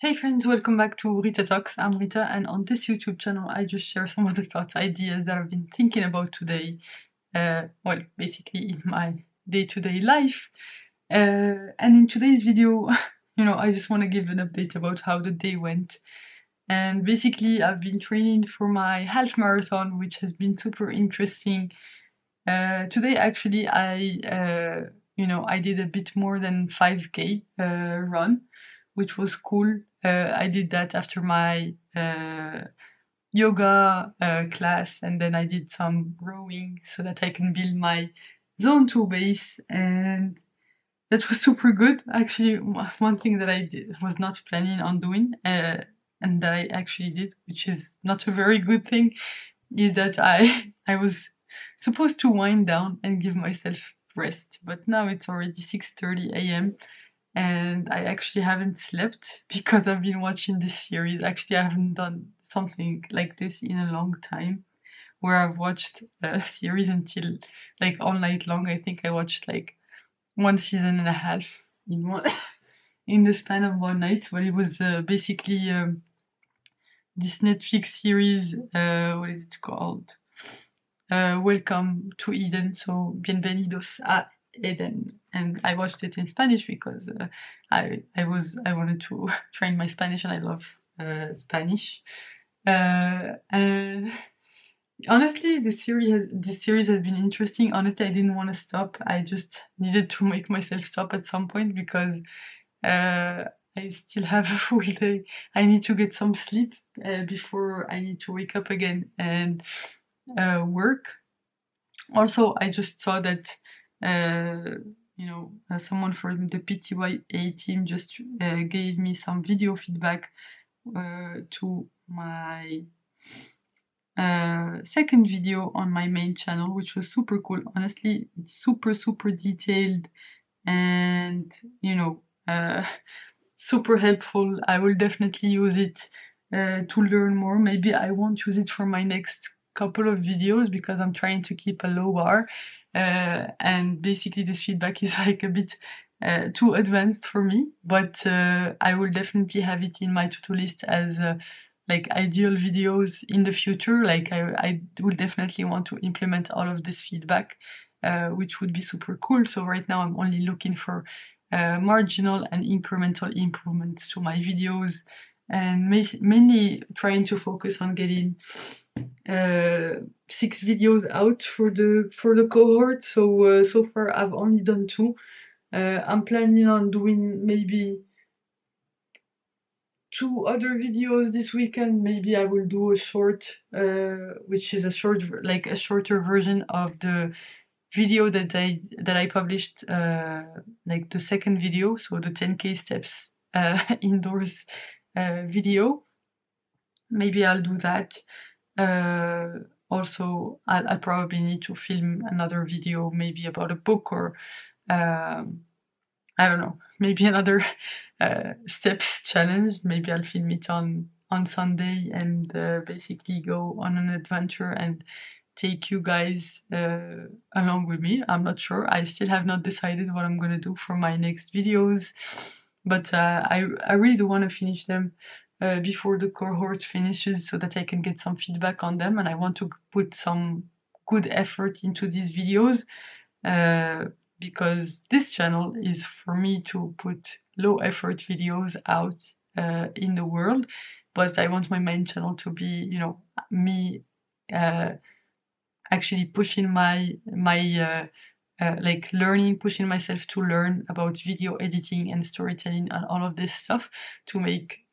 Hey friends, welcome back to Rita Talks. I'm Rita, and on this YouTube channel, I just share some of the thoughts, ideas that I've been thinking about today. Basically in my day-to-day life. And in today's video, I just want to give an update about how the day went. And basically, I've been training for my half marathon, which has been super interesting. Today, actually, I did a bit more than 5K run, which was cool. I did that after my yoga class, and then I did some rowing so that I can build my zone 2 base, and that was super good. Actually, one thing that I was not planning on doing, and that I actually did, which is not a very good thing, is that I was supposed to wind down and give myself rest, but now it's already 6:30 a.m. and I actually haven't slept because I've been watching this series. Actually, I haven't done something like this in a long time, where I've watched a series until like all night long. I think I watched like one season and a half in one in the span of one night. But it was basically this Netflix series. What is it called? Welcome to Eden. So Bienvenidos a Eden, and I watched it in Spanish because I wanted to train my Spanish, and I love Spanish. And honestly, this series has been interesting. Honestly, I didn't want to stop. I just needed to make myself stop at some point because I still have a full day. I need to get some sleep before I need to wake up again and work. Also, I just saw that someone from the PTYA team just gave me some video feedback to my second video on my main channel, which was super cool. Honestly, it's super detailed and super helpful. I will definitely use it to learn more. Maybe I won't use it for my next couple of videos because I'm trying to keep a low bar. And basically this feedback is like a bit too advanced for me, but I will definitely have it in my to-do list as like ideal videos in the future. Like I will definitely want to implement all of this feedback, which would be super cool. So right now I'm only looking for marginal and incremental improvements to my videos, and mainly trying to focus on getting 6 videos out for the cohort. So so far I've only done 2. I'm planning on doing maybe 2 other videos this weekend. Maybe I will do a short, which is a shorter version of the video that I published, like the second video, so the 10K steps indoors video. Maybe I'll do that. Also, I'll probably need to film another video, maybe about a book, or I don't know, maybe another steps challenge. Maybe I'll film it on Sunday and basically go on an adventure and take you guys along with me. I'm not sure. I still have not decided what I'm gonna do for my next videos, but I really do want to finish them before the cohort finishes so that I can get some feedback on them, and I want to put some good effort into these videos because this channel is for me to put low effort videos out in the world, but I want my main channel to be, me actually pushing like learning, pushing myself to learn about video editing and storytelling and all of this stuff to make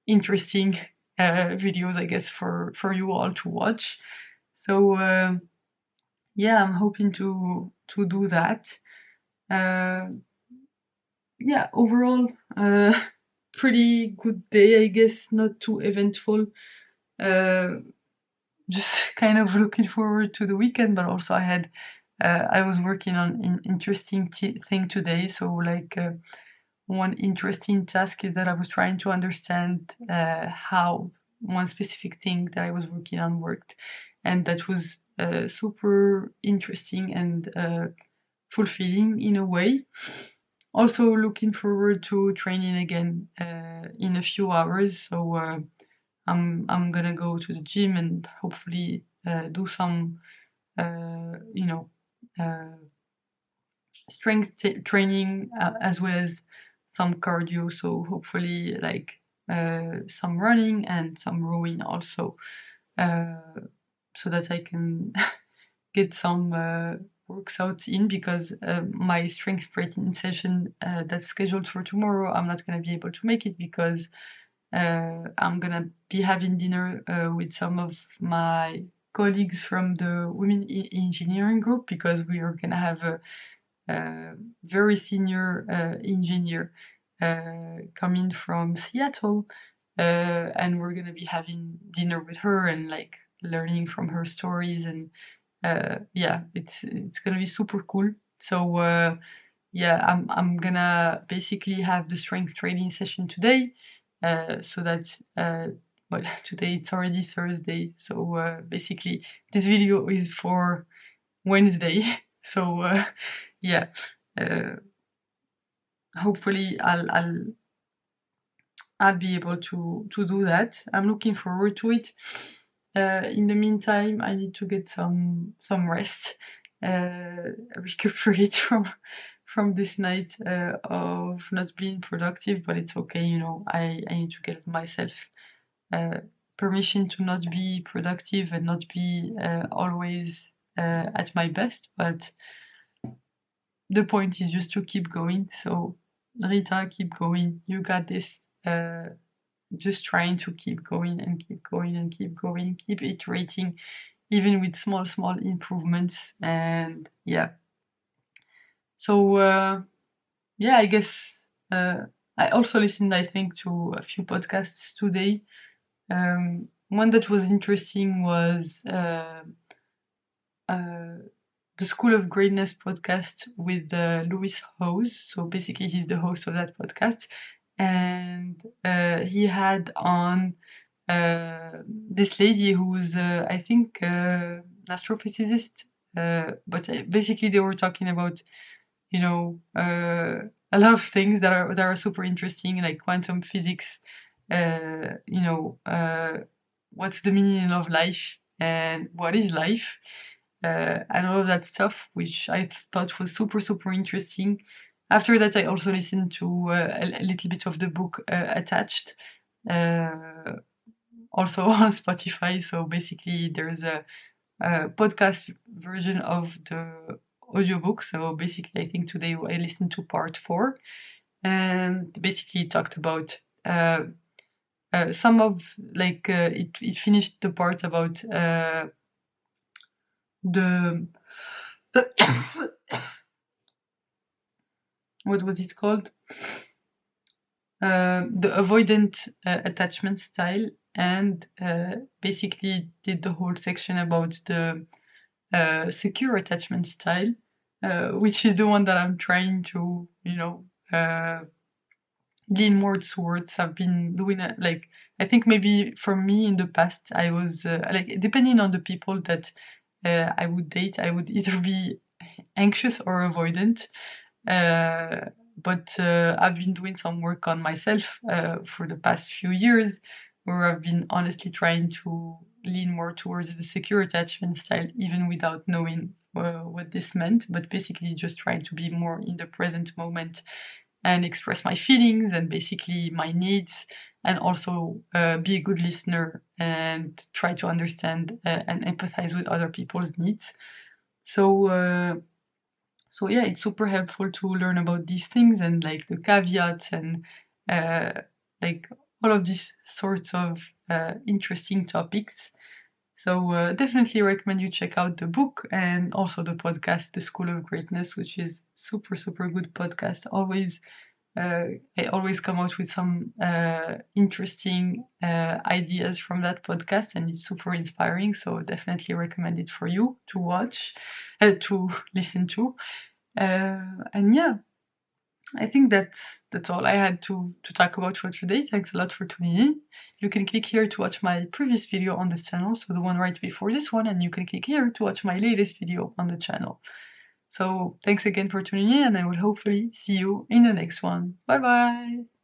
interesting videos, I guess, for you all to watch. So yeah, I'm hoping to do that. Yeah, overall, pretty good day, I guess. Not too eventful. Just kind of looking forward to the weekend, but also I was working on an interesting thing today. So like one interesting task is that I was trying to understand how one specific thing that I was working on worked, and that was super interesting and fulfilling in a way. also looking forward to training again in a few hours. So I'm gonna go to the gym and hopefully do some you know strength training as well as some cardio. So hopefully like some running and some rowing also, so that I can get some works out in, because my strength training session that's scheduled for tomorrow, I'm not gonna be able to make it because I'm gonna be having dinner with some of my colleagues from the Women in Engineering group, because we are gonna have a very senior engineer coming from Seattle, and we're gonna be having dinner with her and like learning from her stories, and yeah, it's gonna be super cool. So yeah, I'm gonna basically have the strength training session today, so that well, today it's already Thursday, so basically this video is for Wednesday. So yeah, hopefully I'll be able to do that. I'm looking forward to it. In the meantime, I need to get some rest, recuperate from this night of not being productive. But it's okay, you know. I need to give myself permission to not be productive and not be always at my best. But the point is just to keep going. So Rita, keep going. You got this. Just trying to keep going and keep going and keep going, keep iterating, even with small improvements. And yeah, so yeah, I guess I also listened, I think, to a few podcasts today. One that was interesting was the School of Greatness podcast with Louis Howes. So basically, he's the host of that podcast, and he had on this lady who's I think an astrophysicist, but basically they were talking about, you know, a lot of things that are super interesting, like quantum physics, you know, what's the meaning of life and what is life, and all of that stuff, which I thought was super interesting. After that, I also listened to a little bit of the book Attached, also on Spotify. So basically, there's a podcast version of the audiobook. So basically, I think today I listened to part 4, and basically it talked about some of like it finished the part about the what was it called? The avoidant attachment style, and basically did the whole section about the secure attachment style, which is the one that I'm trying to, you know, lean more towards. I've been doing it, like, I think maybe for me in the past, I was like, depending on the people that I would date, I would either be anxious or avoidant. But I've been doing some work on myself for the past few years, where I've been honestly trying to lean more towards the secure attachment style, even without knowing what this meant, but basically just trying to be more in the present moment and express my feelings and basically my needs, and also be a good listener and try to understand and empathize with other people's needs. So yeah, it's super helpful to learn about these things and like the caveats and like all of these sorts of interesting topics. So definitely recommend you check out the book and also the podcast, The School of Greatness, which is super good podcast. I always come out with some interesting ideas from that podcast, and it's super inspiring. So definitely recommend it for you to watch, to listen to. And yeah, I think that's all I had to talk about for today. Thanks a lot for tuning in. You can click here to watch my previous video on this channel, so the one right before this one, and you can click here to watch my latest video on the channel. So thanks again for tuning in, and I will hopefully see you in the next one. Bye bye!